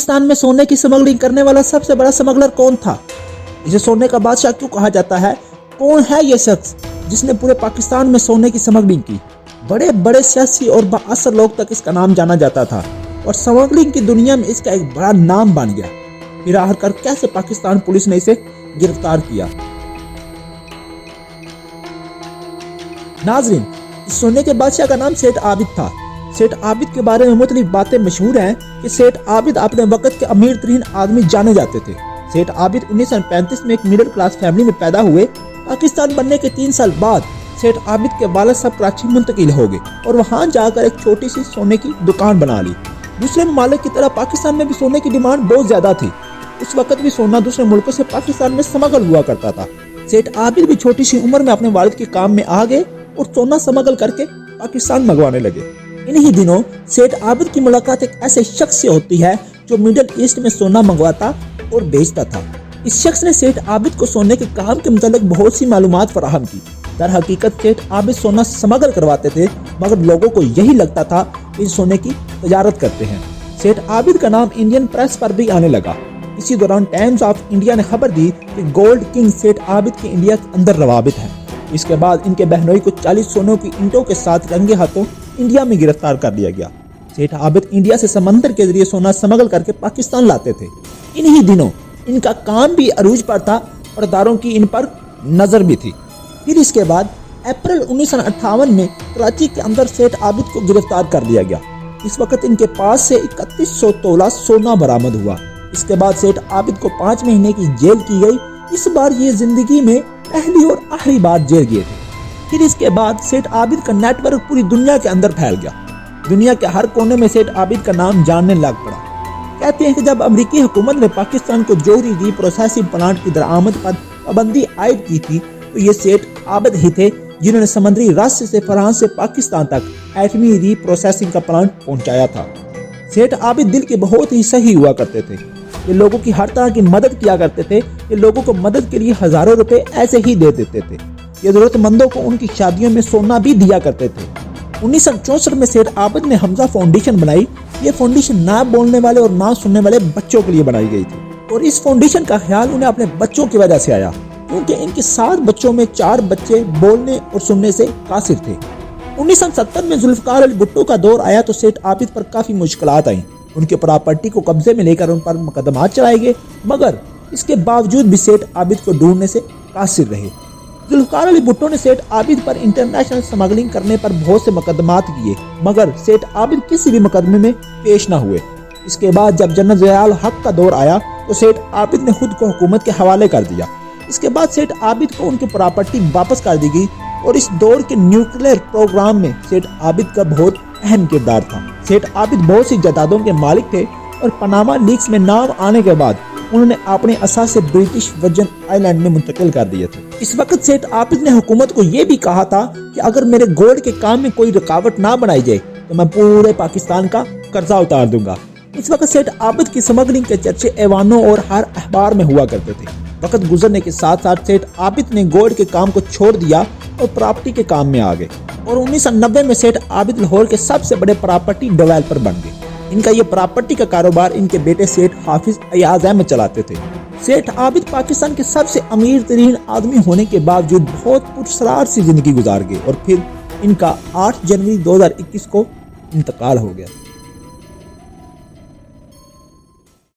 पाकिस्तान में सोने की स्मगलिंग करने वाला सबसे बड़ा स्मगलर कौन था? इसे सोने का बादशाह क्यों कहा जाता है? कौन है ये शख्स जिसने पूरे पाकिस्तान में सोने की स्मगलिंग की? बड़े बड़े सियासी और बाअसर लोग तक इसका नाम जाना जाता था और स्मगलिंग की दुनिया में इसका एक बड़ा नाम बन गया। फिर आखिरकार कैसे पाकिस्तान पुलिस ने इसे गिरफ्तार किया? नाजरीन, इस सोने के बादशाह का नाम सेठ आबिद था। सेठ आबिद के बारे में मुख्तलिफ बातें मशहूर हैं कि सेठ आबिद अपने वक्त के अमीर तरीन आदमी जाने जाते थे। सेठ आबिद 1935 में एक मिडिल क्लास फैमिली में पैदा हुए। पाकिस्तान बनने के 3 साल बाद सेठ आबिद के वालिद साहब कराची मुंतकिल हो गए और वहां जाकर एक छोटी सी सोने की दुकान बना ली। दूसरे ममालिक की तरह पाकिस्तान में भी सोने की डिमांड बहुत ज्यादा थी। उस वक्त भी सोना दूसरे मुल्कों से पाकिस्तान में स्मगल हुआ करता था। सेठ आबिद भी छोटी सी उम्र में अपने वालिद के काम में आ गए और सोना स्मगल करके पाकिस्तान मंगवाने लगे। इन्हीं दिनों सेठ आबिद की मुलाकात एक ऐसे शख्स से होती है जो मिडिल ईस्ट में सोना मंगवाता और बेचता था। इस शख्स ने सेठ आबिद को सोने के काम के मुतालिक बहुत सी मालूमात फराहम की। दर हकीकत सेठ आबिद सोना स्मगल करवाते थे, मगर लोगों को यही लगता था कि सोने की तजारत करते हैं। सेठ आबिद का नाम इंडियन प्रेस पर भी आने लगा। इसी दौरान टाइम्स ऑफ इंडिया ने खबर दी कि गोल्ड किंग सेठ आबिद के इंडिया के अंदर रवाबित है। इसके बाद इनके बहनोई को 40 सोनों की ईंटों के साथ रंगे हाथों इंडिया में गिरफ्तार कर लिया गया। सेठ आबिद इंडिया से समंदर के जरिए सोना स्मगल करके पाकिस्तान लाते थे। इन्हीं दिनों इनका काम भी अरूज पर था और अदारों की इन पर नजर भी थी। फिर इसके बाद अप्रैल 1958 में कराची के अंदर सेठ आबिद को गिरफ्तार कर लिया गया। इस वक्त इनके पास से 3100 तोला सोना बरामद हुआ। इसके बाद सेठ आबिद को 5 महीने की जेल की गई। इस बार ये जिंदगी में पहली और आखिरी बार जेल गए थे। फिर इसके बाद सेठ आबिद का नेटवर्क पूरी दुनिया के अंदर फैल गया। दुनिया के हर कोने में सेठ आबिद का नाम जानने लग पड़ा। कहते हैं कि जब अमेरिकी हुकूमत ने पाकिस्तान को जोहरी रीप्रोसेसिंग प्लांट की दरामद पर पाबंदी आयद की थी, तो ये सेठ आबिद ही थे जिन्होंने समुद्री रास्ते से फ्रांस से पाकिस्तान तक एटमी रीप्रोसेसिंग का प्लांट पहुंचाया था। सेठ आबिद दिल के बहुत ही सही हुआ करते थे। ये लोगों की हर तरह की मदद किया करते थे। ये लोगों को मदद के लिए हजारों रुपए ऐसे ही दे देते थे। ये जरूरतमंदों को उनकी शादियों में सोना भी दिया करते थे। 1964 में सेठ आबिद ने हमजा फाउंडेशन बनाई। ये फाउंडेशन ना बोलने वाले और ना सुनने वाले बच्चों के लिए बनाई गई थी और इस फाउंडेशन का ख्याल उन्हें अपने बच्चों की वजह से आया, क्योंकि इनके 7 बच्चों में 4 बच्चे बोलने और सुनने से कासिर थे। 1970 में जुल्फकार अली भुट्टो का दौर आया तो सेठ आबिद पर काफी मुश्किलात आई। उनके प्रॉपर्टी को कब्जे में लेकर उन पर मुकदमात चलाए गए, मगर इसके बावजूद भी सेठ आबिद को ढूंढने से कासिर रहे। जुल्फकार अली भुट्टो ने सेठ आबिद पर इंटरनेशनल स्मगलिंग करने पर बहुत से मुकदमात किए, मगर सेठ आबिद किसी भी मुकदमे में पेश न हुए। इसके बाद जब जनरल ज़ियाउल हक का दौर आया तो सेठ आबिद ने खुद को हुकूमत के हवाले कर दिया। इसके बाद सेठ आबिद को उनकी प्रॉपर्टी वापस कर दी गई और इस दौर के न्यूक्लियर प्रोग्राम में सेठ आबिद का बहुत अहम किरदार था। सेठ आबिद बहुत सी जायदादों के मालिक थे और पनामा लीक्स में नाम आने के बाद उन्होंने अपने असासे ब्रिटिश वर्जन आइलैंड में मुंतकिल कर दिए थे। इस वक्त सेठ आबिद ने हुकूमत को यह भी कहा था कि अगर मेरे गोल्ड के काम में कोई रुकावट ना बनाई जाए तो मैं पूरे पाकिस्तान का कर्जा उतार दूंगा। इस वक्त सेठ आबिद की स्मगलिंग के चर्चे ऐवानों और हर अखबार में हुआ करते थे। वक्त गुजरने के साथ साथ सेठ आबिद ने गोल्ड के काम को छोड़ दिया और प्रॉपर्टी के काम में आ गए और 1990 में सेठ आबिद लाहौर के सबसे बड़े प्रॉपर्टी डेवलपर बन गए। इनका ये प्रॉपर्टी का कारोबार इनके बेटे सेठ हाफिज अयाज अहमद चलाते थे। सेठ आबिद पाकिस्तान के सबसे अमीर तरीन आदमी होने के बावजूद बहुत पुरसरार सी जिंदगी गुजार गए और फिर इनका 8 जनवरी 2021 को इंतकाल हो गया।